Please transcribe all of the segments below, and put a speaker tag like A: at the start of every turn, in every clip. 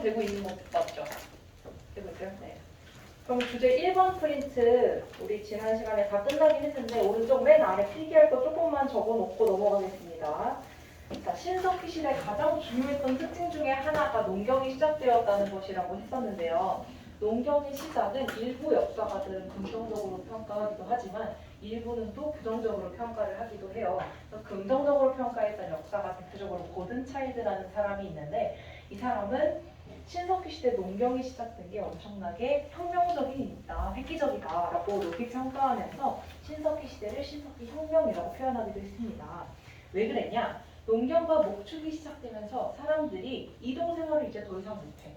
A: 되고 있는 거 맞죠? 되고 있어요? 네. 그럼 주제 1번 프린트 우리 지난 시간에 다 끝나긴 했는데 오른쪽 맨 아래 필기할 거 조금만 적어놓고 넘어가겠습니다. 자, 신석기 시대 가장 중요했던 특징 중에 하나가 농경이 시작되었다는 것이라고 했었는데요. 농경의 시작은 일부 역사가들은 긍정적으로 평가하기도 하지만 일부는 또 부정적으로 평가를 하기도 해요. 긍정적으로 평가했던 역사가 대표적으로 고든차일드라는 사람이 있는데 이 사람은 신석기 시대 농경이 시작된 게 엄청나게 혁명적이다, 획기적이다라고 높이 평가하면서 신석기 시대를 신석기 혁명이라고 표현하기도 했습니다. 왜 그랬냐? 농경과 목축이 시작되면서 사람들이 이동 생활을 이제 더 이상 못해.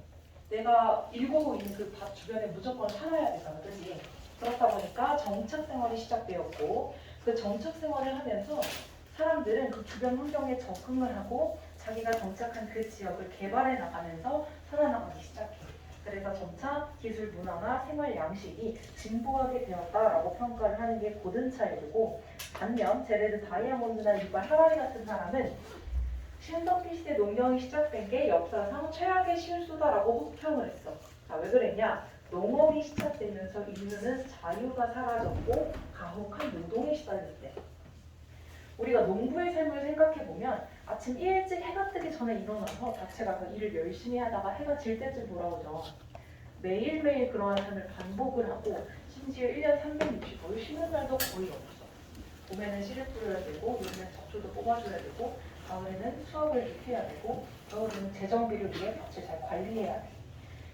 A: 내가 일구고 있는 그 밭 주변에 무조건 살아야 되잖아, 그렇지? 그렇다 보니까 정착 생활이 시작되었고 그 정착 생활을 하면서 사람들은 그 주변 환경에 적응을 하고 자기가 정착한 그 지역을 개발해 나가면서 살아나가기 시작해. 그래서 점차 기술 문화나 생활 양식이 진보하게 되었다라고 평가를 하는 게 고든차일드고 반면 제레드 다이아몬드나 유발 하라리 같은 사람은 신석기 시대 농경이 시작된 게 역사상 최악의 실수다라고 혹평을 했어. 자, 왜 그랬냐? 농업이 시작되면서 인류는 자유가 사라졌고 가혹한 노동에 시달렸대. 우리가 농부의 삶을 생각해보면 아침 일찍 해가 뜨기 전에 일어나서 밭에 가서 일을 열심히 하다가 해가 질 때쯤 돌아오죠. 매일매일 그러한 삶을 반복을 하고 심지어 1년 365일 쉬는 날도 거의 없어. 봄에는 씨를 뿌려야 되고 여름에는 잡초도 뽑아줘야 되고 가을에는 수확을 이렇게 해야 되고 겨울에는 재정비를 위해 밭을 잘 관리해야 돼.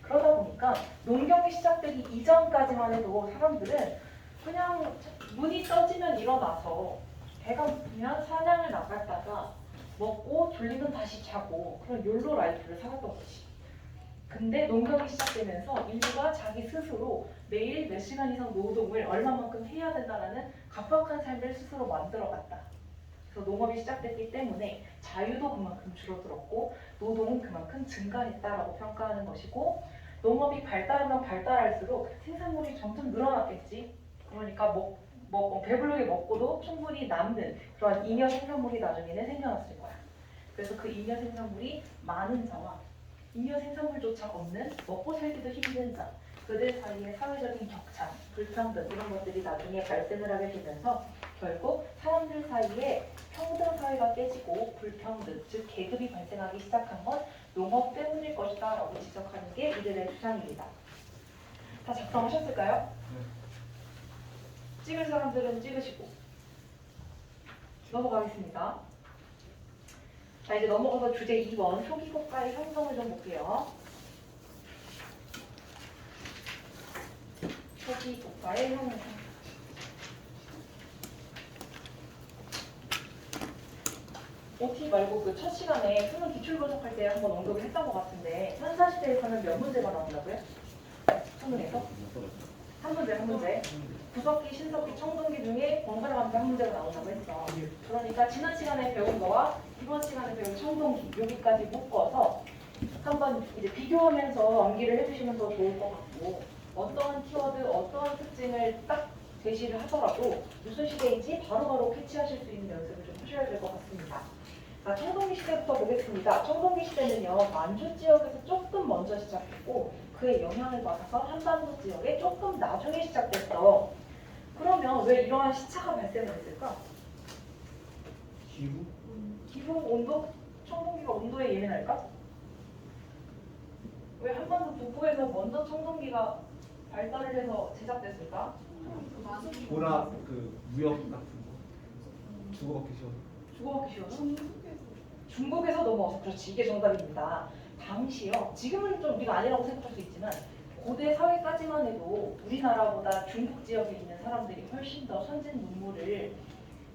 A: 그러다 보니까 농경이 시작되기 이전까지만 해도 사람들은 그냥 눈이 떠지면 일어나서 배가 고프면 사냥을 나갔다가 먹고 졸리면 다시 자고 그런 욜로 라이프를 살았던 거지. 근데 농경이 시작되면서 인류가 자기 스스로 매일 몇 시간 이상 노동을 얼마만큼 해야 된다는 각박한 삶을 스스로 만들어갔다. 그래서 농업이 시작됐기 때문에 자유도 그만큼 줄어들었고 노동은 그만큼 증가했다라고 평가하는 것이고 농업이 발달하면 발달할수록 생산물이 점점 늘어났겠지. 그러니까 배부르게 먹고도 충분히 남는 그런 잉여 생산물이 나중에는 생겨났을 거야. 그래서 그 잉여 생산물이 많은 자와 잉여 생산물조차 없는 먹고 살기도 힘든 자, 그들 사이의 사회적인 격차, 불평등 이런 것들이 나중에 발생을 하게 되면서 결국 사람들 사이에 평등 사회가 깨지고 불평등, 즉 계급이 발생하기 시작한 건 농업 때문일 것이다 라고 지적하는 게 이들의 주장입니다. 다 작성하셨을까요? 찍을 사람들은 찍으시고 넘어가겠습니다. 자, 이제 넘어가서 주제 2번 초기국가의 형성을 좀 볼게요. 초기국가의 형성. OT 말고 그 첫 시간에 수능 기출 분석할 때 한번 언급을 했던 것 같은데 현사시대에서는 몇 문제가 나온다고요? 수능에서? 한 문제. 구석기, 신석기, 청동기 중에 번갈아 가면서 한 문제가 나온다고 했어. 그러니까 지난 시간에 배운 거와 이번 시간에 배운 청동기 여기까지 묶어서 한번 이제 비교하면서 암기를 해주시면 더 좋을 것 같고 어떠한 키워드, 어떠한 특징을 딱 제시를 하더라도 무슨 시대인지 바로바로 캐치하실 수 있는 연습을 좀 하셔야 될 것 같습니다. 자, 청동기 시대부터 보겠습니다. 청동기 시대는요, 만주 지역에서 조금 먼저 시작했고 그의 영향을 받아서 한반도 지역에 조금 나중에 시작됐어. 그러면 왜 이러한 시차가 발생을 했을까? 기후, 온도? 청동기가 온도에 예민할까? 왜 한반도 북부에서 먼저 청동기가 발달을 해서 제작됐을까?
B: 보라 그 무역 같은 거 주고받기 쉬워.
A: 주고받기 쉬워서? 중국에서 넘어와서 그렇지, 이게 정답입니다. 당시요, 지금은 좀 우리가 아니라고 생각할 수 있지만 고대 사회까지만 해도 우리나라보다 중국 지역에 있는 사람들이 훨씬 더 선진 문물을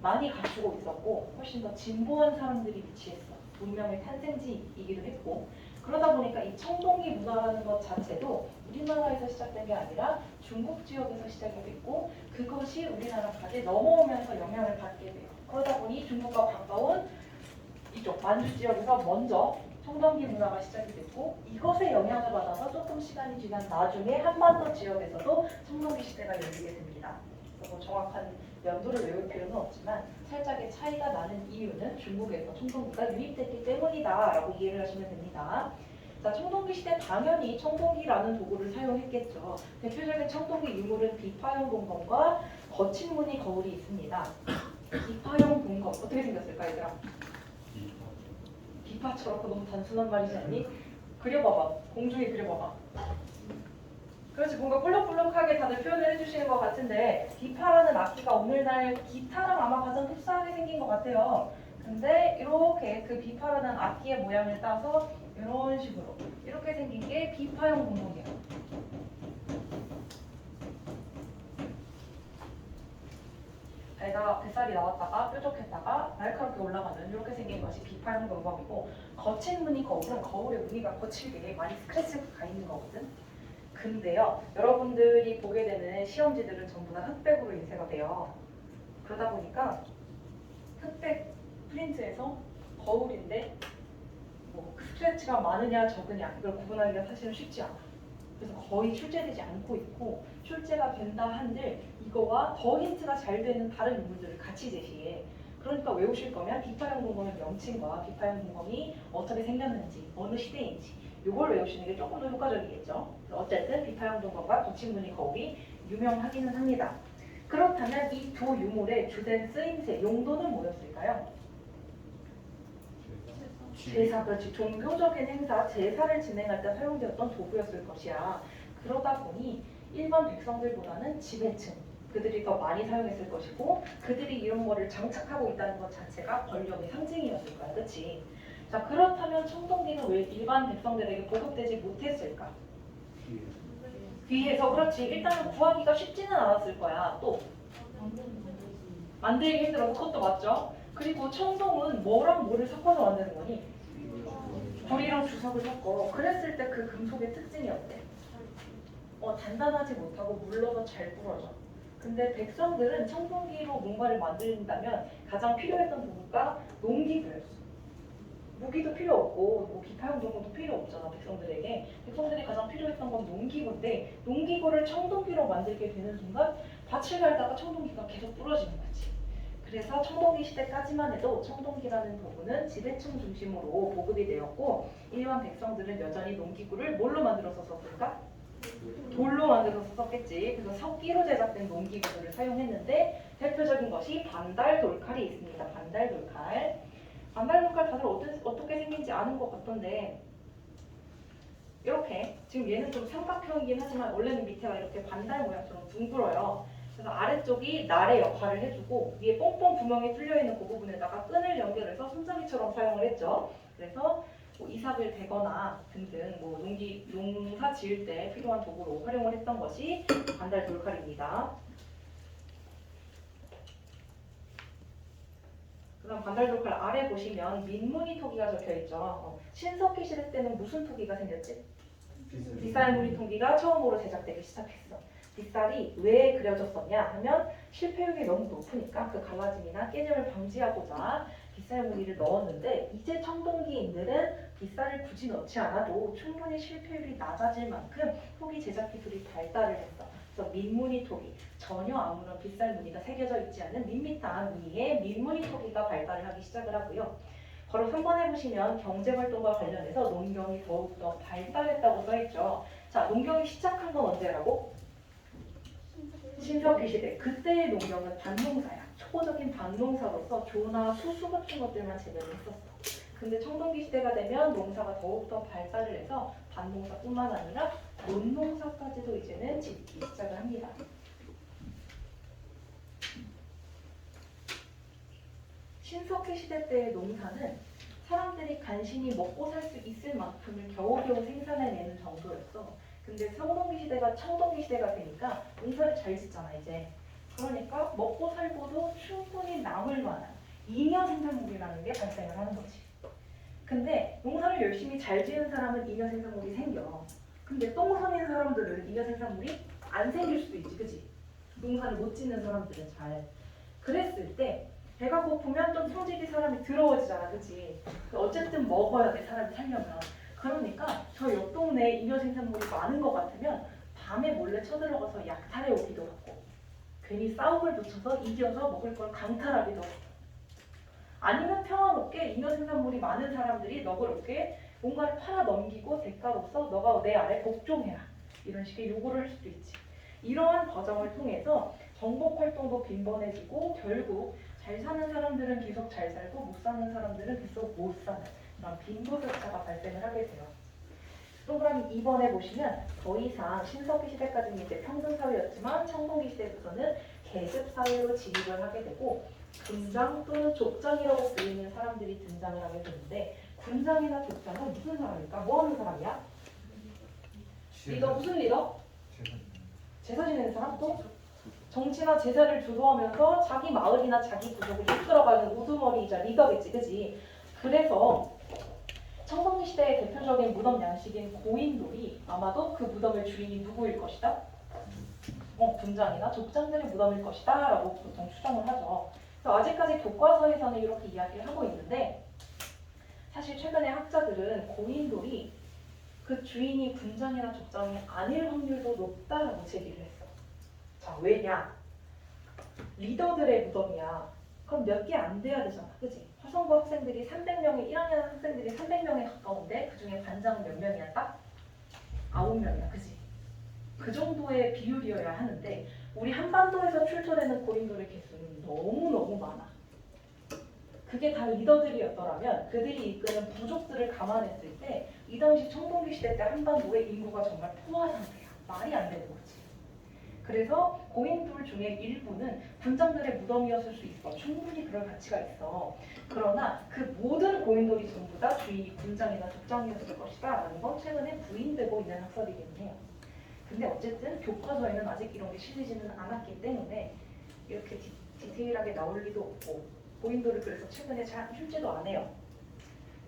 A: 많이 갖추고 있었고 훨씬 더 진보한 사람들이 위치했어. 문명의 탄생지이기도 했고 그러다 보니까 이 청동기 문화라는 것 자체도 우리나라에서 시작된 게 아니라 중국 지역에서 시작이 됐고 그것이 우리나라까지 넘어오면서 영향을 받게 돼요. 그러다 보니 중국과 가까운 이쪽 만주 지역에서 먼저 청동기 문화가 시작이 됐고 이것에 영향을 받아서 조금 시간이 지난 나중에 한반도 지역에서도 청동기 시대가 열리게 됩니다. 그래서 뭐 정확한 연도를 외울 필요는 없지만 살짝의 차이가 나는 이유는 중국에서 청동기가 유입됐기 때문이다 라고 이해를 하시면 됩니다. 자, 청동기 시대 당연히 청동기라는 도구를 사용했겠죠. 대표적인 청동기 유물은 비파형 동검과 거친 무늬 거울이 있습니다. 비파형 동검 어떻게 생겼을까 얘들아? 비파처럼 너무 단순한 말이지 않니? 그려봐봐. 공중에 그려봐봐. 그렇지, 뭔가 볼록볼록하게 다들 표현을 해주시는 것 같은데 비파라는 악기가 오늘날 기타랑 아마 가장 흡사하게 생긴 것 같아요. 근데 이렇게 그 비파라는 악기의 모양을 따서 이런 식으로 이렇게 생긴 게 비파형 동검이에요. 뱃살이 나왔다가 뾰족했다가 날카롭게 올라가는 이렇게 생긴 것이 비파형 동검이고, 거친 무늬 거울은 거울의 무늬가 거칠게 많이 스크래치가 가 있는 거거든. 근데요, 여러분들이 보게 되는 시험지들은 전부 다 흑백으로 인쇄가 돼요. 그러다 보니까 흑백 프린트에서 거울인데 뭐 스크래치가 많으냐 적으냐 이걸 구분하기가 사실은 쉽지 않아. 그래서 거의 출제되지 않고 있고, 출제가 된다 한들 이거와 더 힌트가 잘 되는 다른 유물들을 같이 제시해. 그러니까 외우실 거면 비파형 동검의 명칭과 비파형 동검이 어떻게 생겼는지, 어느 시대인지 이걸 외우시는 게 조금 더 효과적이겠죠. 어쨌든 비파형 동검과 거친 무늬 거울이 유명하기는 합니다. 그렇다면 이 두 유물의 주된 쓰임새, 용도는 뭐였을까요? 제사, 그렇지. 종교적인 행사, 제사를 진행할 때 사용되었던 도구였을 것이야. 그러다 보니 일반 백성들보다는 지배층, 그들이 더 많이 사용했을 것이고, 그들이 이런 거를 장착하고 있다는 것 자체가 권력의 상징이었을 거야. 그렇지? 자, 그렇다면 청동기는 왜 일반 백성들에게 보급되지 못했을까? 귀해서. 그렇지. 일단은 구하기가 쉽지는 않았을 거야. 또 만들기 힘들어서. 그것도 맞죠? 그리고 청동은 뭐랑 뭐를 섞어서 만드는 거니? 불이랑 주석을 섞어. 그랬을 때 그 금속의 특징이 어때? 단단하지 못하고 물러서 잘 부러져. 근데 백성들은 청동기로 뭔가를 만든다면 가장 필요했던 도구가 농기구였어. 무기도 필요 없고 뭐 비파형 동검도 필요 없잖아. 백성들에게. 백성들이 가장 필요했던 건 농기구인데, 농기구를 청동기로 만들게 되는 순간 밭을 갈다가 청동기가 계속 부러지는 거지. 그래서 청동기 시대까지만 해도 청동기라는 도구는 지배층 중심으로 보급이 되었고, 일반 백성들은 여전히 농기구를 뭘로 만들어서 썼을까? 돌로 만들어서 썼겠지. 그래서 석기로 제작된 농기구들을 사용했는데, 대표적인 것이 반달 돌칼이 있습니다. 반달 돌칼. 반달 돌칼 다들 어떻게 생긴지 아는 것 같던데, 이렇게 지금 얘는 좀 삼각형이긴 하지만 원래는 밑에가 이렇게 반달 모양처럼 둥글어요. 그래서 아래쪽이 날의 역할을 해주고 위에 뽕뽕 구멍이 뚫려있는 그 부분에다가 끈을 연결해서 손잡이처럼 사용을 했죠. 그래서 뭐 이삭을 대거나 등등 뭐 농사 지을 때 필요한 도구로 활용을 했던 것이 반달 돌칼입니다. 그다음 반달 돌칼 아래 보시면 민무늬 토기가 적혀있죠. 신석기 시대 때는 무슨 토기가 생겼지? 빗살 무늬 토기가 처음으로 제작되기 시작했어. 빗살이 왜 그려졌었냐 하면 실패율이 너무 높으니까 그 갈라짐이나 깨짐을 방지하고자 빗살 무늬를 넣었는데, 이제 청동기인들은 빗살을 굳이 넣지 않아도 충분히 실패율이 낮아질 만큼 토기 제작 기술이 발달을 했어. 그래서 민무늬 토기, 전혀 아무런 빗살 무늬가 새겨져 있지 않은 밋밋한 무늬의 민무늬 토기가 발달을 하기 시작을 하고요. 바로 3번에 보시면 경제활동과 관련해서 농경이 더욱더 발달했다고 써있죠. 자, 농경이 시작한 건 언제라고? 신석기 시대. 그때의 농경은 밭농사야. 초보적인 밭농사로서 조나 수수 같은 것들만 재배를 했었어. 근데 청동기 시대가 되면 농사가 더욱더 발달을 해서 밭농사뿐만 아니라 논농사까지도 이제는 짓기 시작을 합니다. 신석기 시대 때의 농사는 사람들이 간신히 먹고 살 수 있을 만큼을 겨우겨우 생산해내는 정도였어. 근데 청동기 시대가 되니까 농사를 잘 짓잖아 이제. 그러니까 먹고 살고도 충분히 남을 만한 잉여 생산물이라는 게 발생을 하는 거지. 근데 농사를 열심히 잘 지은 사람은 잉여 생산물이 생겨. 근데 똥 서민 사람들은 잉여 생산물이 안 생길 수도 있지, 그치? 농사를 못 짓는 사람들은 잘. 그랬을 때 배가 고프면 좀 성질이 사람이 더러워지잖아, 그치? 어쨌든 먹어야 돼, 사람이 살려면. 그러니까 저 옆 동네에 잉여 생산물이 많은 것 같으면 밤에 몰래 쳐들어가서 약탈해 오기도 하고, 괜히 싸움을 붙여서 이겨서 먹을 걸 강탈하기도 하고, 아니면 평화롭게 잉여 생산물이 많은 사람들이 너그럽게 뭔가를 팔아 넘기고 대가로서 너가 내 아래 복종해라 이런 식의 요구를 할 수도 있지. 이러한 과정을 통해서 정복 활동도 빈번해지고 결국 잘 사는 사람들은 계속 잘 살고 못 사는 사람들은 계속 못 사는 이런 빈부격차가 발생을 하게 돼요. 동그라미 2번에 보시면 더 이상 신석기 시대까지는 이제 평등사회였지만 청동기 시대부터는 계급사회로 진입을 하게 되고 군장 또는 족장이라고 불리는 사람들이 등장을 하게 되는데 군장이나 족장은 무슨 사람일까? 뭐 하는 사람이야? 리더 무슨 리더? 제사 지내는 사람? 또? 정치나 제사를 주도하면서 자기 마을이나 자기 부족을 이끌어가는 우두머리이자 리더겠지, 그지? 그래서 청동기 시대의 대표적인 무덤 양식인 고인돌이 아마도 그 무덤의 주인이 누구일 것이다? 군장이나 족장들의 무덤일 것이다 라고 보통 추정을 하죠. 그래서 아직까지 교과서에서는 이렇게 이야기를 하고 있는데 사실 최근에 학자들은 고인돌이 그 주인이 군장이나 족장이 아닐 확률도 높다라고 제기를 했어. 자, 왜냐? 리더들의 무덤이야. 그럼 몇 개 안 돼야 되잖아, 그치? 화성고 학생들이 300명에 1학년 학생들이 300명에 가까운데 그 중에 반장은 몇 명이야? 딱 9명이야, 그치? 그 정도의 비율이어야 하는데 우리 한반도에서 출토되는 고인돌의 개수는 너무너무 많아. 그게 다 리더들이었더라면 그들이 이끄는 부족들을 감안했을 때 이 당시 청동기 시대 때 한반도의 인구가 정말 포화 상태야. 말이 안 되는 거지. 그래서 고인돌 중에 일부는 군장들의 무덤이었을 수 있어. 충분히 그럴 가치가 있어. 그러나 그 모든 고인돌이 전부 다 주인이 군장이나 족장이었을 것이다 라는 건 최근에 부인되고 있는 학설이긴 해요. 근데 어쨌든 교과서에는 아직 이런 게 실리지는 않았기 때문에 이렇게 디테일하게 나올 리도 없고 고인돌을 그래서 최근에 잘 출제도 안 해요.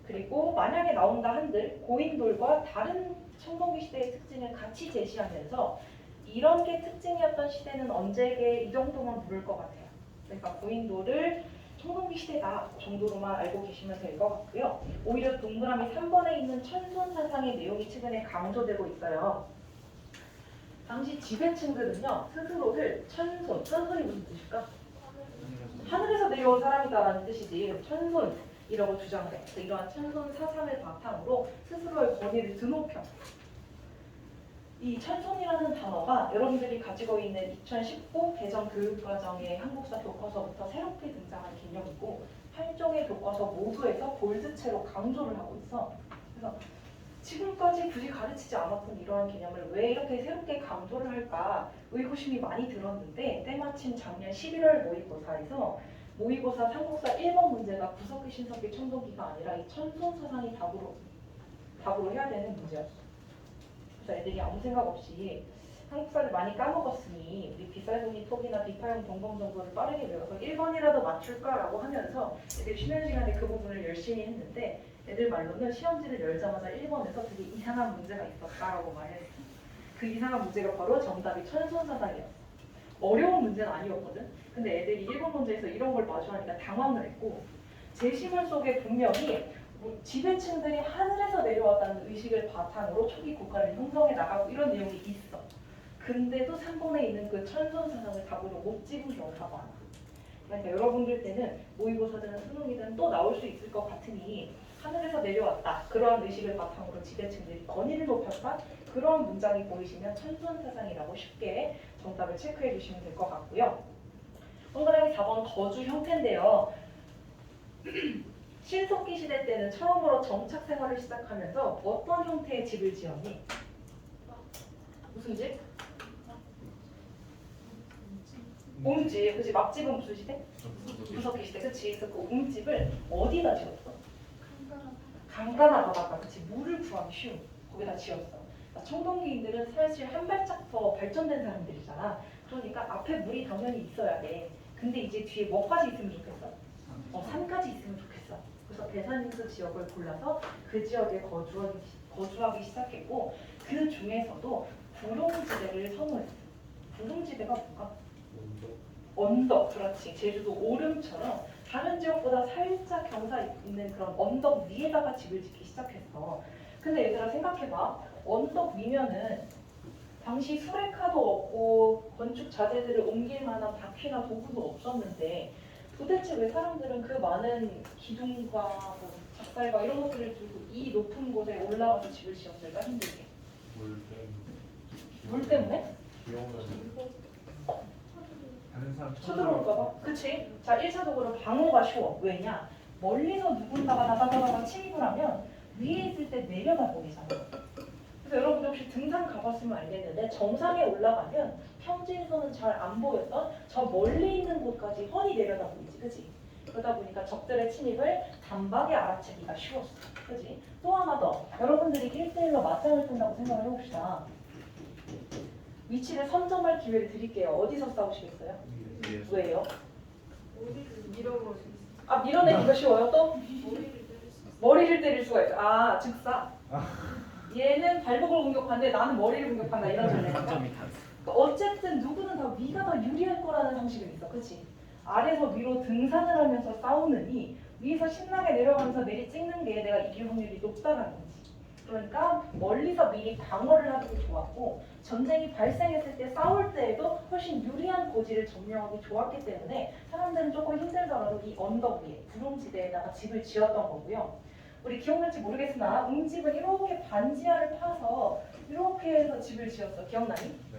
A: 그리고 만약에 나온다 한들 고인돌과 다른 청동기 시대의 특징을 같이 제시하면서 이런 게 특징이었던 시대는 언제게 이 정도만 물을 것 같아요. 그러니까 고인돌을 청동기 시대다 정도로만 알고 계시면 될 것 같고요. 오히려 동그라미 3번에 있는 천손 사상의 내용이 최근에 강조되고 있어요. 당시 지배층들은요 스스로를 천손이 무슨 뜻일까? 하늘에서 내려온 사람이다라는 뜻이지 천손이라고 주장해. 이러한 천손 사상을 바탕으로 스스로의 권위를 드높여. 이 천손이라는 단어가 여러분들이 가지고 있는 2019 개정 교육과정의 한국사 교과서부터 새롭게 등장한 개념이고 8종의 교과서 모두에서 볼드체로 강조를 하고 있어. 그래서 지금까지 굳이 가르치지 않았던 이러한 개념을 왜 이렇게 새롭게 강조를 할까 의구심이 많이 들었는데 때마침 작년 11월 모의고사에서 모의고사 삼국사 1번 문제가 구석기, 신석기, 청동기가 아니라 이 천손 사상이 답으로 해야 되는 문제였어. 그래서 애들이 아무 생각 없이 한국사를 많이 까먹었으니 우리 비쌀돈이 톡이나 비파형 동범 정도를 빠르게 외워서 1번이라도 맞출까라고 하면서 애들이 쉬는 시간에 그 부분을 열심히 했는데 애들 말로는 시험지를 열자마자 1번에서 되게 이상한 문제가 있었다라고 말했어. 그 이상한 문제가 바로 정답이 천손사상이었어. 어려운 문제는 아니었거든. 근데 애들이 1번 문제에서 이런 걸 마주하니까 당황을 했고 제시문 속에 분명히 지배층들이 하늘에서 내려왔다는 의식을 바탕으로 초기 국가를 형성해 나가고 이런 내용이 있어. 근데도 3번에 있는 그 천손사상을 답으로 못 찍은 경우가 많아. 그러니까 여러분들 때는 모의고사든 수능이든 또 나올 수 있을 것 같으니 하늘에서 내려왔다. 그러한 의식을 바탕으로 지배층들이 권위를 높였다. 그런 문장이 보이시면 천손사상이라고 쉽게 정답을 체크해 주시면 될 것 같고요. 동그라미 4번 거주 형태인데요. 신석기 시대 때는 처음으로 정착 생활을 시작하면서 어떤 형태의 집을 지었니? 무슨 집? 웅집. 그치? 막집은 무슨 시대? 구석기 시대. 그치? 그래서 그 웅집을 어디다 지었어? 강가나 바닷가. 그치? 물을 구하기 쉬운 거기다 지었어. 청동기인들은 사실 한 발짝 더 발전된 사람들이잖아. 그러니까 앞에 물이 당연히 있어야 돼. 근데 이제 뒤에 뭐까지 있으면 좋겠어? 산까지 있으면 좋겠어. 그래서 대산인수 지역을 골라서 그 지역에 거주하기 시작했고 그 중에서도 구룡지대를 선호했어. 구룡지대가 뭔가? 언덕. 그렇지. 제주도 오름처럼 다른 지역보다 살짝 경사 있는 그런 언덕 위에다가 집을 짓기 시작했어. 근데 얘들아 생각해봐. 언덕 위면은 당시 수레카도 없고 건축 자재들을 옮길 만한 바퀴나 도구도 없었는데 도대체 왜 사람들은 그 많은 기둥과 닭살과 이런 것들을 들고 이 높은 곳에 올라가서 집을 지었을까 힘들게. 물 때문에?
B: 다른 사람
A: 쳐들어올까봐? 그치? 자, 1차적으로 방어가 쉬워. 왜냐? 멀리서 누군가가 다다다다다 침입을 하면 위에 있을 때 내려다보이잖아. 그래서 여러분들 혹시 등산 가봤으면 알겠는데 정상에 올라가면 평지에서는 잘 안 보였던 저 멀리 있는 곳까지 훤히 내려다보이지, 그치? 그러다 보니까 적들의 침입을 단박에 알아채기가 쉬웠어, 그치? 또 하나 더, 여러분들이 1대1로 맞짱을 뜬다고 생각을 해봅시다. 위치를 선점할 기회를 드릴게요. 어디서 싸우시겠어요? 왜요? 아, 밀어내기가 쉬워요 또? 머리를 때릴 수가 있어. 아, 즉사. 얘는 발목을 공격하는데 나는 머리를 공격한다 이런 전략인가? 그러니까 어쨌든 누구는 더 위가 더 유리할 거라는 상식은 있어, 그렇지? 아래서 위로 등산을 하면서 싸우느니 위에서 신나게 내려가면서 내리 찍는 게 내가 이길 확률이 높다는 거지. 그러니까 멀리서 미리 방어를 하는 게 좋았고 전쟁이 발생했을 때 싸울 때에도 훨씬 유리한 고지를 점령하기 좋았기 때문에 사람들은 조금 힘들더라도 이 언덕 위에 구름지대에다가 집을 지었던 거고요. 우리 기억날지 모르겠으나 웅집은 이렇게 반지하를 파서 이렇게 해서 집을 지었어. 기억나니?
B: 네.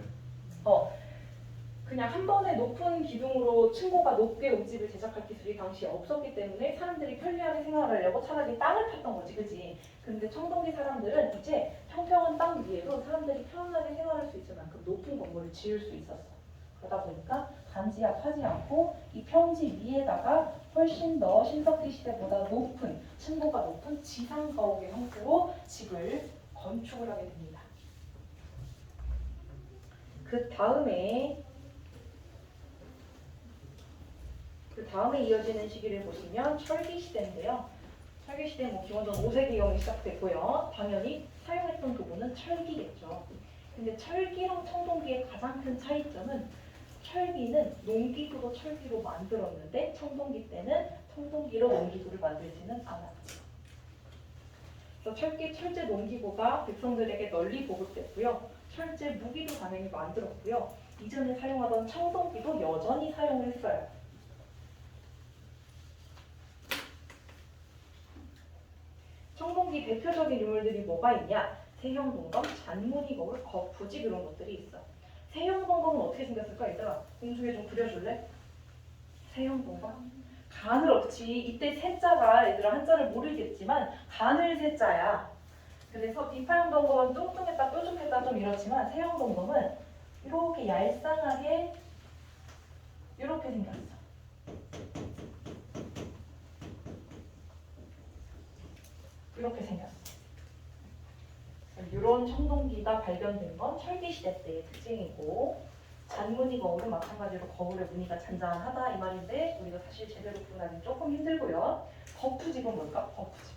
A: 그냥 한 번에 높은 기둥으로 층고가 높게 웅집을 제작할 기술이 당시에 없었기 때문에 사람들이 편리하게 생활하려고 차라리 땅을 팠던 거지, 그치? 근데 청동기 사람들은 이제 평평한 땅 위에도 사람들이 편안하게 생활할 수 있을 만큼 높은 건물을 지을 수 있었어. 그러다 보니까 반지하 파지 않고 이 평지 위에다가 훨씬 더 신석기 시대보다 높은, 층고가 높은 지상 가옥의 형태로 집을 건축을 하게 됩니다. 그 다음에 이어지는 시기를 보시면 철기 시대인데요. 철기 시대 기원전 5세기경에 시작됐고요. 당연히 사용했던 도구는 철기겠죠. 근데 철기랑 청동기의 가장 큰 차이점은 철기는 농기구로 철기로 만들었는데 청동기 때는 청동기로 농기구를 만들지는 않았죠. 그래서 철제 농기구가 백성들에게 널리 보급됐고요. 철제 무기도 당연히 만들었고요. 이전에 사용하던 청동기도 여전히 사용을 했어요. 청동기 대표적인 유물들이 뭐가 있냐? 세형동검, 잔무늬거울, 거푸집 이런 것들이 있어. 세형동검은 어떻게 생겼을까? 얘들아, 공중에 좀 그려줄래? 세형동검? 간을 없지. 이때 세자가 얘들아 한자를 모르겠지만 간을 세자야. 그래서 비파형동검은 뚱뚱했다 뾰족했다 좀 이렇지만 세형동검은 이렇게 얄쌍하게 이렇게 생겼어. 이렇게 생겼어. 이런 청동기가 발견된 건 철기시대 때의 특징이고 잔무늬 거울은 마찬가지로 거울의 무늬가 잔잔하다 이 말인데 우리가 사실 제대로 구분하기 조금 힘들고요. 거푸집은 뭘까? 거푸집.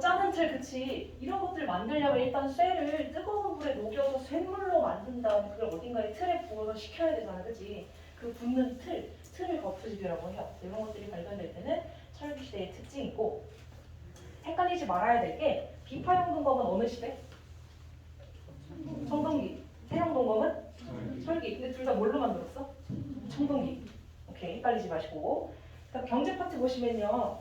A: 짜는 틀, 그치. 이런 것들 만들려면 일단 쇠를 뜨거운 물에 녹여서 쇠물로 만든 다음에 그걸 어딘가에 틀에 부어서 식혀야 되잖아, 그치. 그 붓는 틀을 거푸집이라고 해요. 이런 것들이 발견될 때는 철기시대의 특징이고 헷갈리지 말아야 될 게 비파형동검은 어느 시대? 청동기. 세형동검은? 철기. 근데 둘 다 뭘로 만들었어? 청동기. 오케이, 헷갈리지 마시고. 경제 파트 보시면요.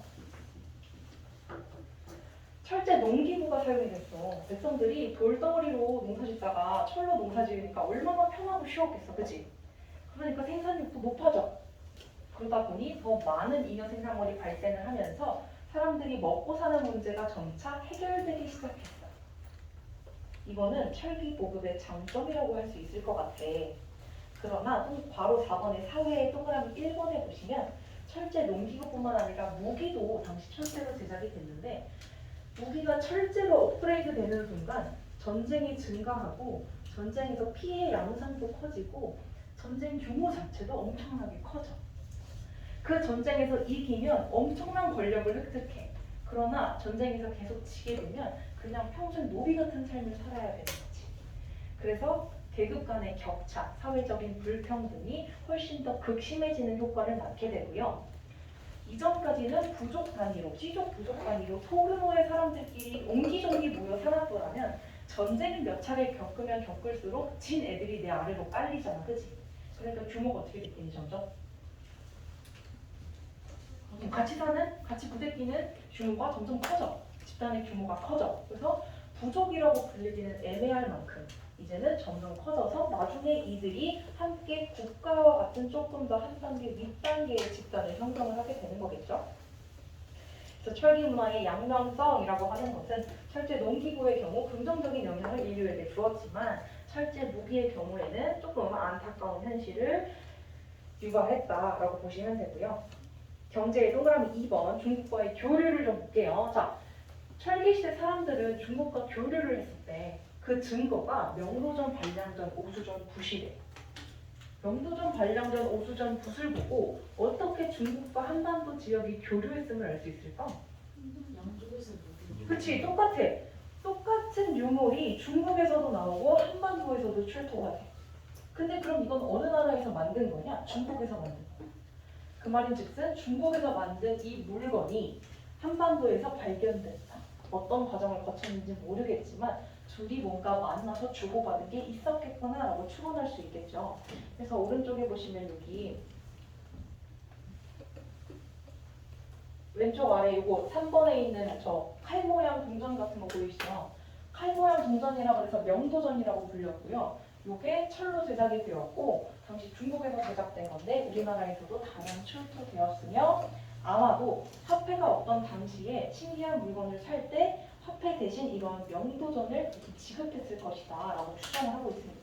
A: 철제 농기구가 사용이 됐어. 백성들이 돌덩어리로 농사짓다가 철로 농사지으니까 얼마나 편하고 쉬웠겠어, 그치? 그러니까 생산력도 높아져. 그러다 보니 더 많은 잉여 생산물이 발생을 하면서 사람들이 먹고 사는 문제가 점차 해결되기 시작했어. 이거는 철기 보급의 장점이라고 할 수 있을 것 같아. 그러나 또 바로 4번의 사회의 동그라미 1번에 보시면 철제 농기구뿐만 아니라 무기도 당시 철제로 제작이 됐는데 무기가 철제로 업그레이드 되는 순간 전쟁이 증가하고 전쟁에서 피해 양상도 커지고 전쟁 규모 자체도 엄청나게 커져. 그 전쟁에서 이기면 엄청난 권력을 획득해. 그러나 전쟁에서 계속 지게 되면 그냥 평생 노비 같은 삶을 살아야 되는 거지. 그래서 계급 간의 격차, 사회적인 불평등이 훨씬 더 극심해지는 효과를 낳게 되고요. 이전까지는 부족 단위로, 찌족 부족 단위로 소규모의 사람들끼리 옹기종기 모여 살았더라면 전쟁을 몇 차례 겪으면 겪을수록 진 애들이 내 아래로 깔리잖아, 그치? 그러니까 규모가 어떻게 됐겠니, 점점? 같이 사는, 같이 부대끼는 규모가 점점 커져. 집단의 규모가 커져. 그래서 부족이라고 불리기는 애매할 만큼 이제는 점점 커져서 나중에 이들이 함께 국가와 같은 조금 더 한 단계 윗단계의 집단을 형성을 하게 되는 거겠죠. 그래서 철기 문화의 양면성이라고 하는 것은 철제 농기구의 경우 긍정적인 영향을 인류에게 주었지만 철제 무기의 경우에는 조금 안타까운 현실을 유발했다라고 보시면 되고요. 경제의 동그라미 2번 중국과의 교류를 좀 볼게요. 자, 철기시대 사람들은 중국과 교류를 했을 때 그 증거가 명도전, 반량전, 오수전, 붓이래. 명도전, 반량전, 오수전, 붓을 보고 어떻게 중국과 한반도 지역이 교류했음을 알 수 있을까?
C: 양쪽에서
A: 그치, 똑같아. 똑같은 유물이 중국에서도 나오고 한반도에서도 출토가 돼. 근데 그럼 이건 어느 나라에서 만든 거냐? 중국에서 만든 거야. 그 말인즉슨 중국에서 만든 이 물건이 한반도에서 발견됐다. 어떤 과정을 거쳤는지 모르겠지만 둘이 뭔가 만나서 주고받은 게 있었겠구나라고 추론할 수 있겠죠. 그래서 오른쪽에 보시면 여기 왼쪽 아래 이거 3번에 있는 저 칼 모양 동전 같은 거 보이시죠? 칼 모양 동전이라고 해서 명도전이라고 불렸고요. 이게 철로 제작이 되었고 당시 중국에서 제작된 건데 우리나라에서도 다량 출토되었으며 아마도 화폐가 없던 당시에 신기한 물건을 살 때 화폐 대신 이런 명도전을 이렇게 지급했을 것이다 라고 추정을 하고 있습니다.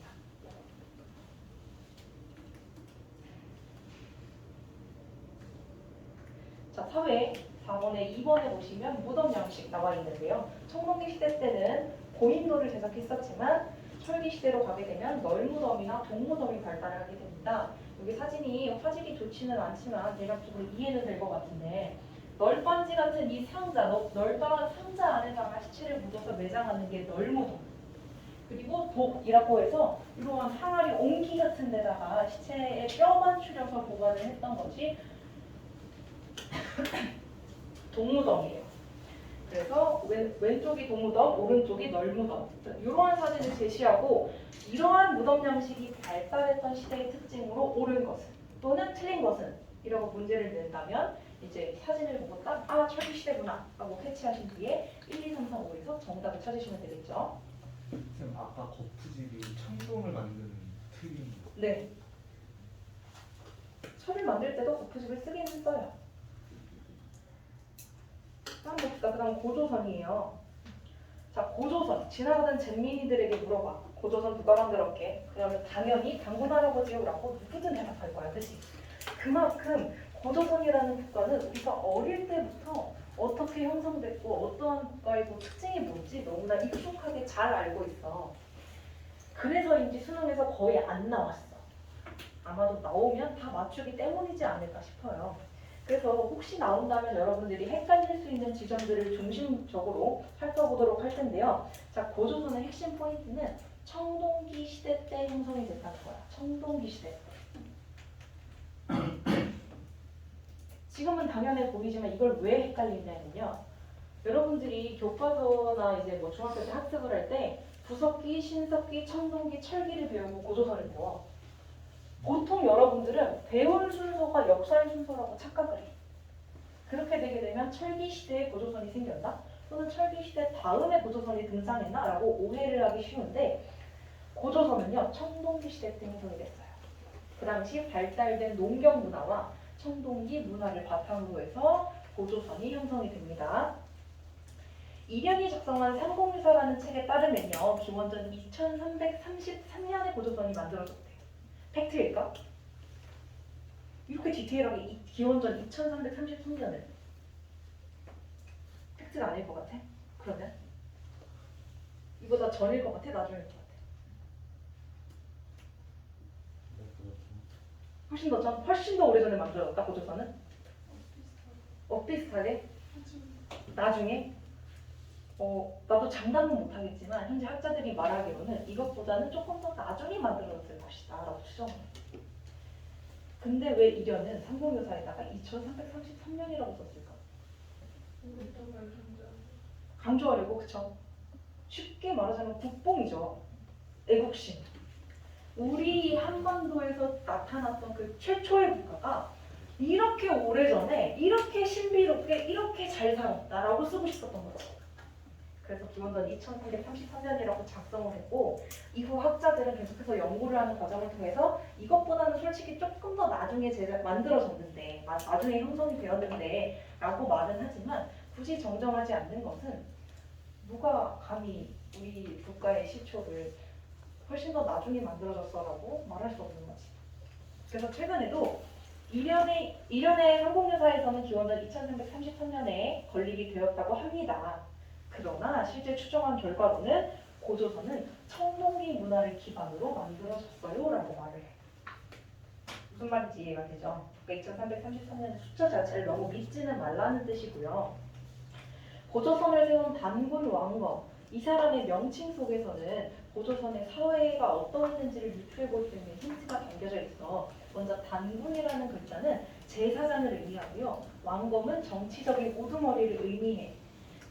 A: 자, 사회 4번에 2번에 보시면 무덤 양식 나와 있는데요. 청동기 시대 때는 고인돌을 제작했었지만 철기 시대로 가게 되면 널무덤이나 동무덤이 발달을 하게 됩니다. 여기 사진이 화질이 좋지는 않지만 대략적으로 이해는 될 것 같은데 널빤지 같은 이 상자, 널널한 상자 안에다가 시체를 묻어서 매장하는 게 널무덤. 그리고 독이라고 해서 이러한 항아리 옹기 같은 데다가 시체의 뼈만 추려서 보관을 했던 것이 동무덤이에요. 그래서 왼쪽이 동무덤, 오른쪽이 널무덤. 이러한 사진을 제시하고 이러한 무덤 양식이 발달했던 시대의 특징으로 옳은 것은 또는 틀린 것은 이라고 문제를 낸다면 이제 사진을 보고 딱 철기 시대구나 라고 캐치하신 뒤에 1, 2, 3, 4, 5에서 정답을 찾으시면 되겠죠.
B: 쌤 아까 거푸집이 청동을 만드는 틀린 거.
A: 네. 철을 만들 때도 거푸집을 쓰긴 써요. 다음 봅시다. 그 다음 고조선이에요. 자, 고조선. 지나가던 잼민이들에게 물어봐. 고조선 누가 만들었게? 그러면 당연히 당군 할아버지라고 누구든 대답할 거야. 그치? 그만큼 고조선이라는 국가는 우리가 어릴 때부터 어떻게 형성됐고 어떠한 국가이고 특징이 뭔지 너무나 익숙하게 잘 알고 있어. 그래서인지 수능에서 거의 안 나왔어. 아마도 나오면 다 맞추기 때문이지 않을까 싶어요. 그래서 혹시 나온다면 여러분들이 헷갈릴 수 있는 지점들을 중심적으로 살펴보도록 할 텐데요. 자, 고조선의 핵심 포인트는 청동기 시대 때 형성이 됐다는 거야. 청동기 시대. 지금은 당연해 보이지만 이걸 왜 헷갈리냐면요. 여러분들이 교과서나 이제 뭐 중학교 때 학습을 할 때 부석기, 신석기, 청동기, 철기를 배우고 고조선을 배워. 보통 여러분들은 배울 순서가 역사의 순서라고 착각을 해. 그렇게 되게 되면 철기 시대에 고조선이 생겼나? 또는 철기 시대 다음에 고조선이 등장했나? 라고 오해를 하기 쉬운데 고조선은요. 청동기 시대 때 형성이 됐어요. 그 당시 발달된 농경 문화와 청동기 문화를 바탕으로 해서 고조선이 형성이 됩니다. 이련이 작성한 삼국유사라는 책에 따르면요. 기원전 2333년에 고조선이 만들어졌대요. 팩트일까? 이렇게 디테일하게 기원전 2333년을 팩트가 아닐 것 같아? 그러면? 이보다 전일 것 같아? 나중일 것 같아? 훨씬 더 오래전에 만들어졌다 고조선은? 비슷하게? 나중에? 나도 장담은 못하겠지만 현재 학자들이 말하기로는 이것보다는 조금 더 나중에 만들어졌을 것이다 라고 추정해요. 근데 왜 이련은 삼국유사에다가 2333년이라고 썼을까? 강조하려고, 그쵸? 쉽게 말하자면 국뽕이죠. 애국심. 우리 한반도에서 나타났던 그 최초의 국가가 이렇게 오래전에 이렇게 신비롭게 이렇게 잘 살았다라고 쓰고 싶었던 거지. 그래서 기원전 2333년이라고 작성을 했고 이후 학자들은 계속해서 연구를 하는 과정을 통해서 이것보다는 솔직히 조금 더 나중에 만들어졌는데 나중에 형성이 되었는데 라고 말은 하지만 굳이 정정하지 않는 것은 누가 감히 우리 국가의 시초를 훨씬 더 나중에 만들어졌어라고 말할 수 없는 거지. 그래서 최근에도 일련의 삼국유사에서는 기원전 2333년에 건립이 되었다고 합니다. 그러나 실제 추정한 결과로는 고조선은 청동기 문화를 기반으로 만들어졌어요 라고 말을 해. 무슨 말인지 이해가 되죠? 그러니까 2333년의 숫자 자체를 너무 믿지는 말라는 뜻이고요. 고조선을 세운 단군 왕검, 이 사람의 명칭 속에서는 고조선의 사회가 어떠했는지를 유추해볼 수 있는 힌트가 담겨져 있어. 먼저 단군이라는 글자는 제사장을 의미하고요. 왕검은 정치적인 우두머리를 의미해.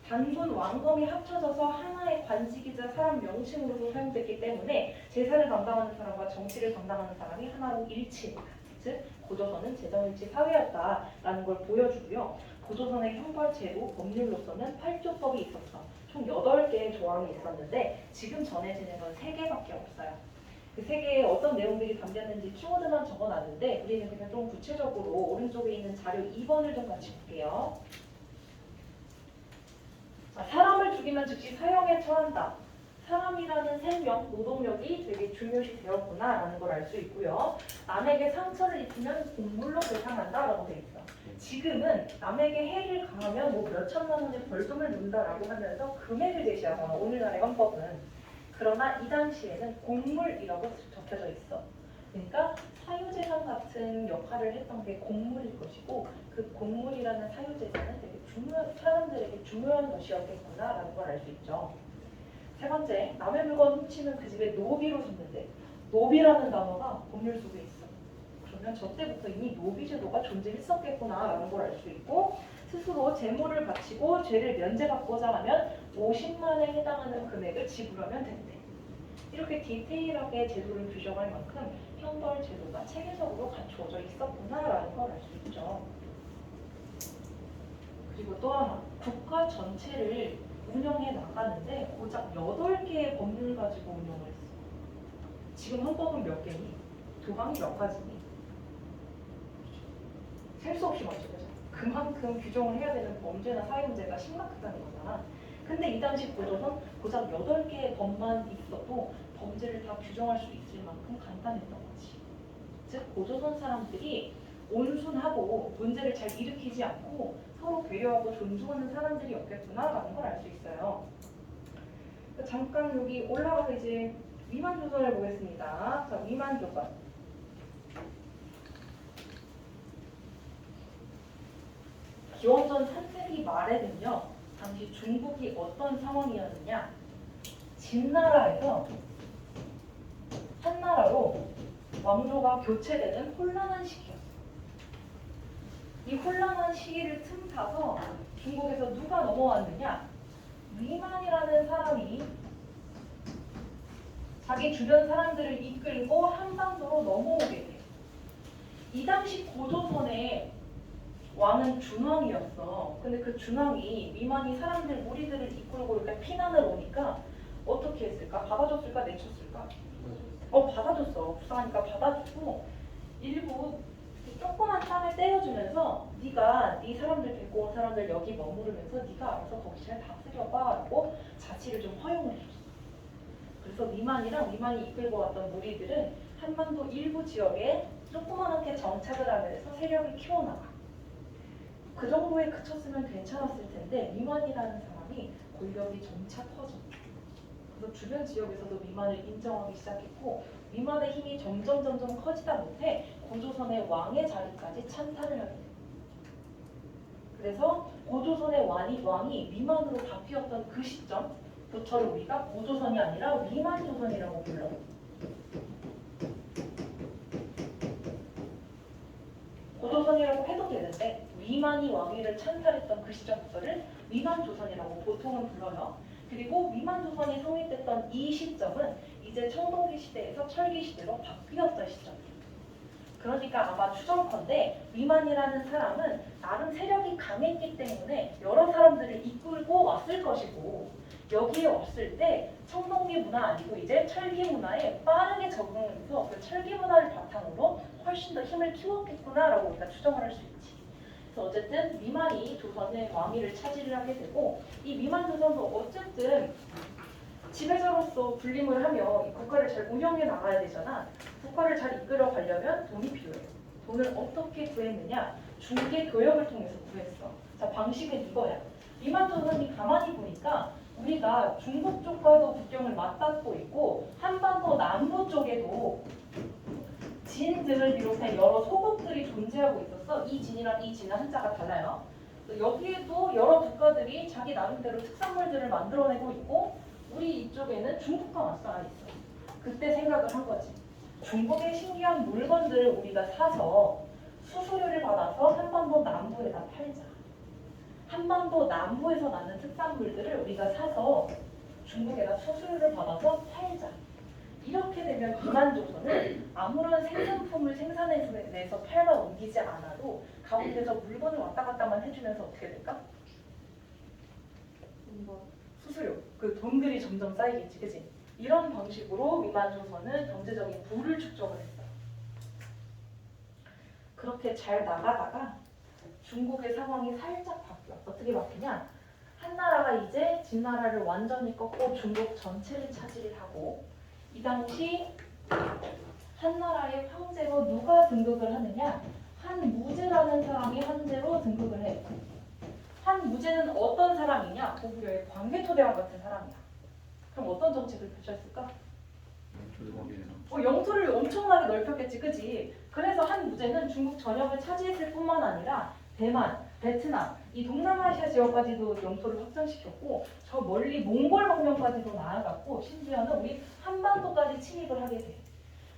A: 단군 왕검이 합쳐져서 하나의 관직이자 사람 명칭으로도 사용됐기 때문에 제사를 담당하는 사람과 정치를 담당하는 사람이 하나로 일치입니다. 즉 고조선은 제정일치 사회였다라는 걸 보여주고요. 고조선의 형벌제도 법률로서는 8조법이 있었어. 총 8개의 조항이 있었는데 지금 전해지는 건 3개밖에 없어요. 그 3개에 어떤 내용들이 담겼는지 키워드만 적어놨는데 우리는 그냥 좀 구체적으로 오른쪽에 있는 자료 2번을 좀 같이 볼게요. 사람을 죽이면 즉시 사형에 처한다. 사람이라는 생명, 노동력이 되게 중요시 되었구나라는 걸 알 수 있고요. 남에게 상처를 입히면 공물로 배상한다라고 돼 있어. 지금은 남에게 해를 가하면 뭐 몇천만 원의 벌금을 문다라고 하면서 금액을 제시하잖아. 오늘날의 헌법은. 그러나 이 당시에는 공물이라고 적혀져 있어. 그러니까 사유재산 같은 역할을 했던 게 공물일 것이고 그 공물이라는 사유재산은 되게 사람들에게 중요한 것이었겠구나라는 걸 알 수 있죠. 세 번째, 남의 물건 훔치면 그 집에 노비로 섰는데 노비라는 단어가 법률 속에 있어. 그러면 저 때부터 이미 노비제도가 존재했었겠구나라는 걸 알 수 있고 스스로 재물을 바치고 죄를 면제받고자 하면 50만에 해당하는 금액을 지불하면 된대. 이렇게 디테일하게 제도를 규정할 만큼 형벌 제도가 체계적으로 갖추어져 있었구나라는 걸 알 수 있죠. 그리고 또 하나, 국가 전체를 운영해 나가는데 고작 8개의 법률 가지고 운영을 했어. 지금 헌법은 몇 개니? 도강이 몇 가지니? 셀 수 없이 많죠. 그죠? 그만큼 규정을 해야 되는 범죄나 사회 문제가 심각하다는 거잖아. 근데 이 당시 고조선 고작 8개의 법만 있어도 범죄를 다 규정할 수 있을 만큼 간단했던 거지. 즉 고조선 사람들이 온순하고 문제를 잘 일으키지 않고 서로 배려하고 존중하는 사람들이었겠구나라는 걸 알 수 있어요. 잠깐 여기 올라가서 이제 위만 조선을 보겠습니다. 자, 위만 조선. 기원전 3세기 말에는요, 당시 중국이 어떤 상황이었느냐? 진나라에서 한나라로 왕조가 교체되는 혼란한 시기였어요. 이 혼란한 시기를 틈타서 중국에서 누가 넘어왔느냐? 위만이라는 사람이 자기 주변 사람들을 이끌고 한반도로 넘어오게 돼요. 이 당시 고조선의 왕은 준왕이었어. 근데 그 준왕이 위만이 사람들 무리들을 이끌고 이렇게 피난을 오니까 어떻게 했을까? 받아줬을까? 내쳤을까? 받아줬어. 불쌍하니까 받아주고 일부 조그만 땅을 떼어주면서 네가 네 사람들 데리고 온 사람들 여기 머무르면서 네가 알아서 거기 잘 다스려봐라고 자치를 좀 허용을 해줬어. 그래서 위만이랑 위만이 이끌고 왔던 무리들은 한반도 일부 지역에 조그맣게 정착을 하면서 세력을 키워나가. 그 정도에 그쳤으면 괜찮았을 텐데 위만이라는 사람이 권력이 점차 커져. 그래서 주변 지역에서도 위만을 인정하기 시작했고 위만의 힘이 점점 커지다 못해 고조선의 왕의 자리까지 찬탈을 하게 됩니다. 그래서 고조선의 왕이 위만으로 바뀌었던 그 시점부터를 우리가 고조선이 아니라 위만조선이라고 불러. 고조선이라고 해도 되는데 위만이 왕위를 찬탈했던 그 시점부터를 위만조선이라고 보통은 불러요. 그리고 위만조선이 성립됐던 이 시점은 이제 청동기 시대에서 철기 시대로 바뀌었던 시점이에요. 그러니까 아마 추정컨대 위만이라는 사람은 나름 세력이 강했기 때문에 여러 사람들을 이끌고 왔을 것이고 여기에 왔을 때 청동기 문화 아니고 이제 철기 문화에 빠르게 적응해서 그 철기 문화를 바탕으로 훨씬 더 힘을 키웠겠구나라고 우리가 추정을 할 수 있지. 그래서 어쨌든 위만이 조선의 왕위를 차지를 하게 되고 이 위만 조선도 어쨌든 지배자로서 군림을 하며 이 국가를 잘 운영해 나가야 되잖아. 국가를 잘 이끌어 가려면 돈이 필요해. 돈을 어떻게 구했느냐? 중개 교역을 통해서 구했어. 자, 방식은 이거야. 위만 조선이 가만히 보니까 우리가 중국 쪽과도 국경을 맞닿고 있고 한반도 남부 쪽에도 진 등을 비롯해 여러 소국들이 존재하고 있었어. 이 진이랑 이 진은 한자가 달라요. 여기에도 여러 국가들이 자기 나름대로 특산물들을 만들어내고 있고 우리 이쪽에는 중국과 맞서가 있어. 그때 생각을 한 거지. 중국의 신기한 물건들을 우리가 사서 수수료를 받아서 한반도 남부에다 팔자. 한반도 남부에서 나는 특산물들을 우리가 사서 중국에다 수수료를 받아서 팔자. 이렇게 되면 위만조선은 아무런 생산품을 생산해내서 팔다 옮기지 않아도 가운데서 물건을 왔다 갔다만 해주면서 어떻게 될까? 수수료, 그 돈들이 점점 쌓이겠지, 그치? 이런 방식으로 위만조선은 경제적인 부를 축적을 했어. 그렇게 잘 나가다가 중국의 상황이 살짝 바뀌어. 어떻게 바뀌냐? 한나라가 이제 진나라를 완전히 꺾고 중국 전체를 차지를 하고 이 당시 한나라의 황제로 누가 등극을 하느냐? 한무제라는 사람이 황제로 등극을 해. 한무제는 어떤 사람이냐? 고구려의 광개토대왕 같은 사람이야. 그럼 어떤 정책을 펼쳤을까? 영토를 엄청나게 넓혔겠지, 그지? 그래서 한무제는 중국 전역을 차지했을 뿐만 아니라 대만, 베트남, 이 동남아시아 지역까지도 영토를 확장시켰고 저 멀리 몽골 방면까지도 나아갔고 심지어는 우리 한반도까지 침입을 하게 돼.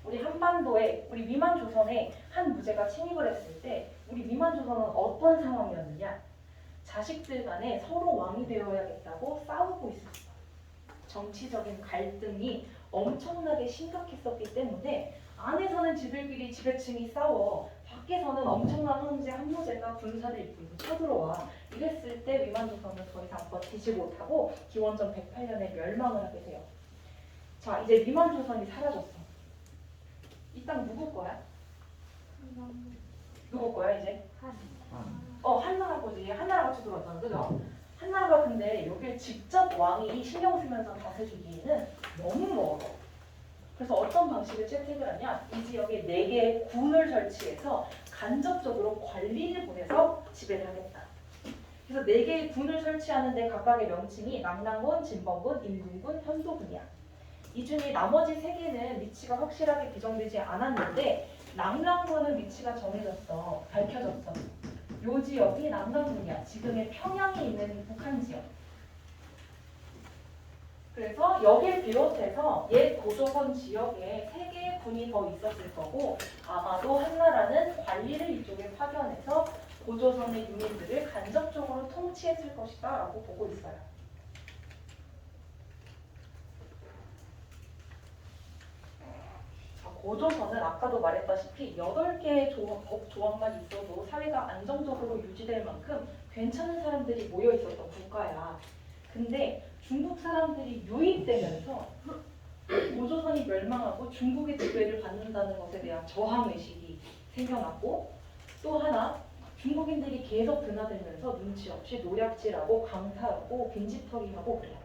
A: 우리 한반도에, 우리 위만조선에 한무제가 침입을 했을 때 우리 위만조선은 어떤 상황이었느냐? 자식들 간에 서로 왕이 되어야겠다고 싸우고 있었어. 정치적인 갈등이 엄청나게 심각했었기 때문에 안에서는 지들끼리 지배층이 싸워 밖에서는 엄청난 황제 한무제가 군사를 이끌고 쳐들어와. 이랬을 때 위만조선은 더 이상 버티지 못하고 기원전 108년에 멸망을 하게 돼요. 자, 이제 위만조선이 사라졌어. 이 땅 누구 거야? 누구 거야 이제? 한나라 거지. 한나라가 쳐들어왔잖아, 그죠? 한나라가 근데 여길 직접 왕이 신경 쓰면서 다스리기에는 너무 멀어. 그래서 어떤 방식을 채택을 하냐? 이 지역에 4개의 군을 설치해서 간접적으로 관리를 보내서 지배를 하겠다. 그래서 4개의 군을 설치하는데 각각의 명칭이 남랑군, 진번군, 임금군, 현도군이야. 이 중에 나머지 3개는 위치가 확실하게 규정되지 않았는데 남랑군은 위치가 정해졌어. 밝혀졌어. 요 지역이 남랑군이야. 지금의 평양에 있는 북한 지역. 그래서 여길 비롯해서 옛 고조선 지역에 3개의 군이 더 있었을 거고 아마도 한나라는 관리를 이쪽에 파견해서 고조선의 유민들을 간접적으로 통치했을 것이다 라고 보고 있어요. 고조선은 아까도 말했다시피 8개의 법 조항만 있어도 사회가 안정적으로 유지될 만큼 괜찮은 사람들이 모여 있었던 국가야. 근데 중국 사람들이 유입되면서 고조선이 멸망하고 중국의 지배를 받는다는 것에 대한 저항의식이 생겨났고 또 하나 중국인들이 계속 드나들면서 눈치 없이 노략질하고 강탈하고 빈집털이하고 그래요.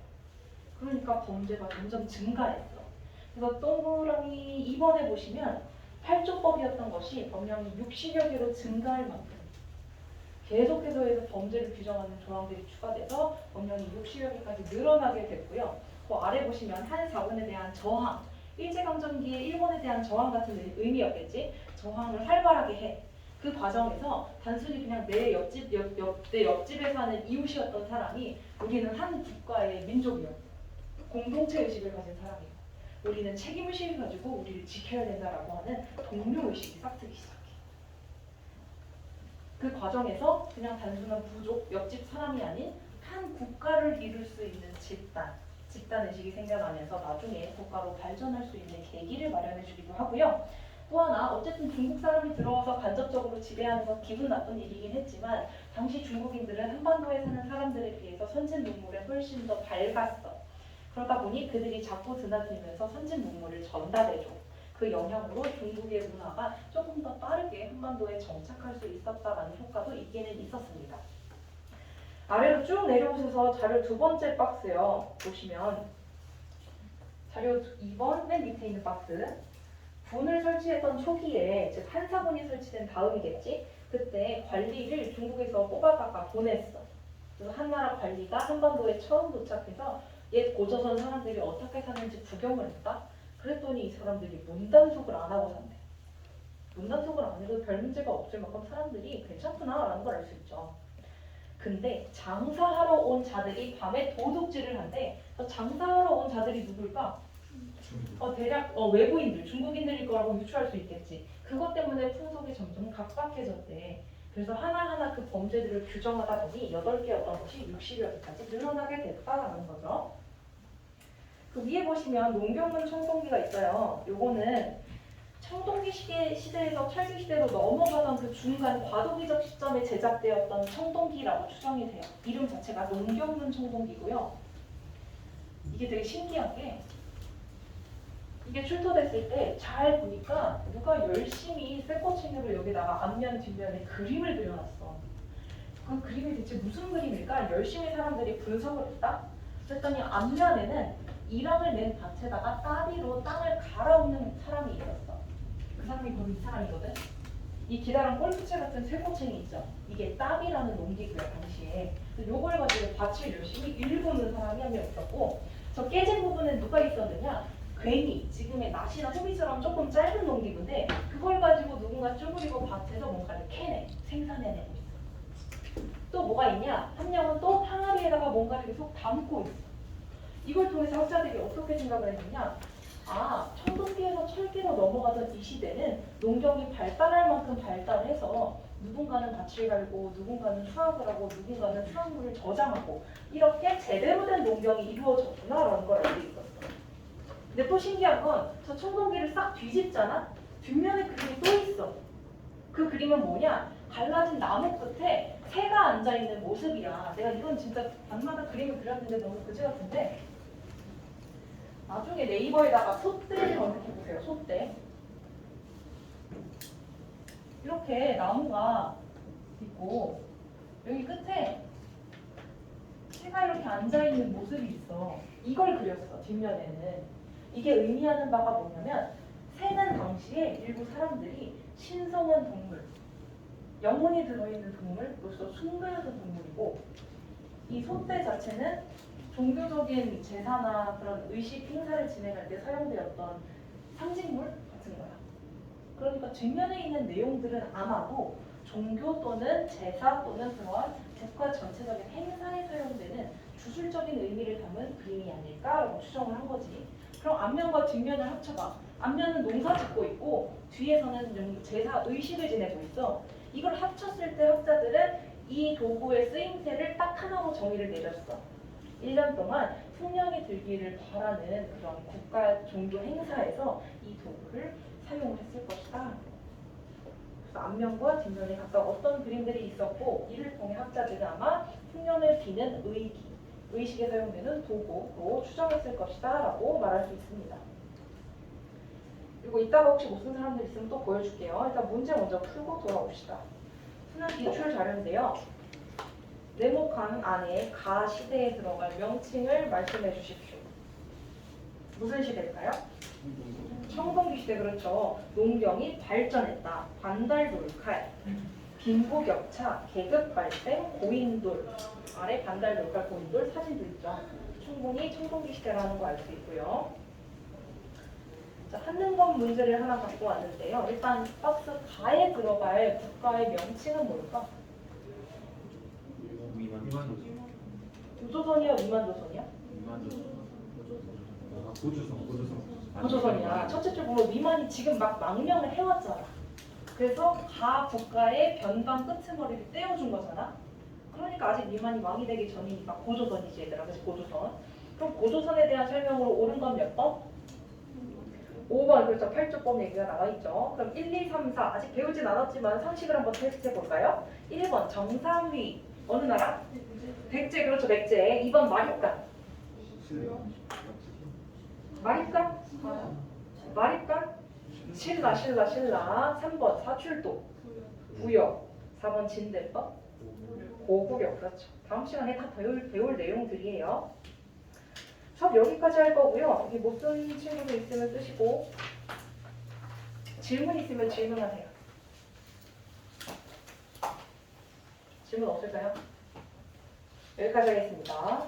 A: 그러니까 범죄가 점점 증가했어. 그래서 동그라미 2번에 보시면 8조법이었던 것이 법령이 60여 개로 증가할 만큼 계속해서 해서 범죄를 규정하는 조항들이 추가돼서 법령이 60여 개까지 늘어나게 됐고요. 그 아래 보시면 한 사건에 대한 저항, 일제강점기의 일본에 대한 저항 같은 의미였겠지. 저항을 활발하게 해. 그 과정에서 단순히 그냥 내 옆집에 사는 이웃이었던 사람이 우리는 한 국가의 민족이요. 공동체 의식을 가진 사람이에요. 우리는 책임의식을 가지고 우리를 지켜야 된다라고 하는 동료의식이 싹트기 시작해. 그 과정에서 그냥 단순한 부족, 옆집 사람이 아닌 한 국가를 이룰 수 있는 집단의식이 생겨나면서 나중에 국가로 발전할 수 있는 계기를 마련해 주기도 하고요. 또 하나 어쨌든 중국 사람이 들어와서 간접적으로 지배하는 건 기분 나쁜 일이긴 했지만 당시 중국인들은 한반도에 사는 사람들에 비해서 선진 문물에 훨씬 더 밝았어. 그러다 보니 그들이 자꾸 드나들면서 선진 문물을 전달해줘. 그 영향으로 중국의 문화가 조금 더 빠르게 한반도에 정착할 수 있었다라는 효과도 있기는 있었습니다. 아래로 쭉 내려오셔서 자료 두 번째 박스요. 보시면 자료 2번 맨 밑에 있는 박스. 분을 설치했던 초기에, 즉 한사분이 설치된 다음이겠지? 그때 관리를 중국에서 뽑아다가 보냈어. 그래서 한나라 관리가 한반도에 처음 도착해서 옛 고조선 사람들이 어떻게 사는지 구경을 했다? 그랬더니 이 사람들이 문단속을 안 하고 산대. 문단속을 안 해도 별 문제가 없을 만큼 사람들이 괜찮구나라는 걸 알 수 있죠. 근데 장사하러 온 자들이 밤에 도둑질을 한대. 장사하러 온 자들이 누굴까? 대략 외부인들, 중국인들일 거라고 유추할 수 있겠지. 그것 때문에 풍속이 점점 각박해졌대. 그래서 하나하나 그 범죄들을 규정하다 보니 8개였던 것이 60여 개까지 늘어나게 됐다라는 거죠. 그 위에 보시면 농경문 청동기가 있어요. 요거는 청동기 시대에서 철기 시대로 넘어가던 그 중간 과도기적 시점에 제작되었던 청동기라고 추정이 돼요. 이름 자체가 농경문 청동기고요. 이게 되게 신기한 게 이게 출토됐을 때 잘 보니까 누가 열심히 쇠꼬챙이로 여기다가 앞면 뒷면에 그림을 그려놨어. 그 그림이 대체 무슨 그림일까? 열심히 사람들이 분석을 했다. 그랬더니 앞면에는 이랑을 낸 밭에다가 따비로 땅을 갈아엎는 사람이 있었어. 그 사람이 바로 이 사람이거든. 이 기다란 골프채 같은 쇠꼬챙이 있죠. 이게 따비라는 농기구야 당시에. 요걸 가지고 밭을 열심히 일구는 사람이 한 명 있었고, 저 깨진 부분에 누가 있었느냐? 괭이, 지금의 낫이나 호비처럼 조금 짧은 농기구인데 그걸 가지고 누군가 쭈그리고 밭에서 뭔가를 캐내, 생산해내고 있어. 또 뭐가 있냐? 한 명은 또 항아리에다가 뭔가를 계속 담고 있어. 이걸 통해서 학자들이 어떻게 생각을 했느냐? 청동기에서 철기로 넘어가던 이 시대는 농경이 발달할 만큼 발달해서 누군가는 밭을 갈고 누군가는 수확을 하고 누군가는 수확물을 저장하고 이렇게 제대로 된 농경이 이루어졌구나라는 걸 알 수 있었어. 근데 또 신기한 건 저 청동기를 싹 뒤집잖아? 뒷면에 그림이 또 있어. 그 그림은 뭐냐? 갈라진 나무 끝에 새가 앉아있는 모습이야. 내가 이건 진짜 밤마다 그림을 그렸는데 너무 그지 같은데 나중에 네이버에다가 소떼를 검색해보세요. 소떼. 이렇게 나무가 있고 여기 끝에 새가 이렇게 앉아있는 모습이 있어. 이걸 그렸어. 뒷면에는. 이게 의미하는 바가 뭐냐면 새는 당시에 일부 사람들이 신성한 동물, 영혼이 들어있는 동물로서 숭배하던 동물이고 이 소떼 자체는 종교적인 제사나 그런 의식 행사를 진행할 때 사용되었던 상징물 같은 거야. 그러니까 뒷면에 있는 내용들은 아마도 종교 또는 제사 또는 그러한 국가 전체적인 행사에 사용되는 주술적인 의미를 담은 그림이 아닐까라고 추정을 한 거지. 그럼 앞면과 뒷면을 합쳐봐. 앞면은 농사 짓고 있고 뒤에서는 제사 의식을 지내고 있어. 이걸 합쳤을 때 학자들은 이 도구의 쓰임새를 딱 하나로 정의를 내렸어. 1년 동안 풍년이 들기를 바라는 그런 국가 종교 행사에서 이 도구를 사용을 했을 것이다. 그래서 앞면과 뒷면에 각각 어떤 그림들이 있었고 이를 통해 학자들은 아마 풍년을 비는 의식에 사용되는 도구로 추정했을 것이다 라고 말할 수 있습니다. 그리고 이따가 혹시 못 쓴 사람들 있으면 또 보여줄게요. 일단 문제 먼저 풀고 돌아옵시다. 수능 기출 자료인데요. 네모칸 안에 가 시대에 들어갈 명칭을 말씀해 주십시오. 무슨 시대일까요? 청동기 시대. 그렇죠. 농경이 발전했다. 반달돌칼, 빈부격차, 계급발생, 고인돌. 아래 반달돌칼, 고인돌 사진도 있죠. 충분히 청동기 시대라는 거 알 수 있고요. 자, 한능검 문제를 하나 갖고 왔는데요. 일단 박스 가에 들어갈 국가의 명칭은 뭘까? 고조선이야, 위만조선이야? 고조선이야. 첫째 줄 보면 위만이 지금 막 망명을 해왔잖아. 그래서 가 국가의 변방 끄트머리를 떼어준 거잖아. 그러니까 아직 위만이 왕이 되기 전이니까 고조선이지 얘들아. 그래서 고조선. 그럼 고조선에 대한 설명으로 옳은 건 몇 번? 5번 그렇죠. 8조법 얘기가 나와 있죠. 그럼 1, 2, 3, 4 아직 배우진 않았지만 상식을 한번 테스트해 볼까요? 1번 정삼위 어느 나라? 백제 그렇죠. 백제. 2번 마립간. 마립간? 마립간? 신라. 3번 사출도. 부여. 4번 진대법. 고구려. 그렇죠. 다음 시간에 다 배울 내용들이에요. 수업 여기까지 할 거고요. 여기 못 쓴 친구도 있으면 쓰시고 질문 있으면 질문하세요. 질문 없을까요? 여기까지 하겠습니다.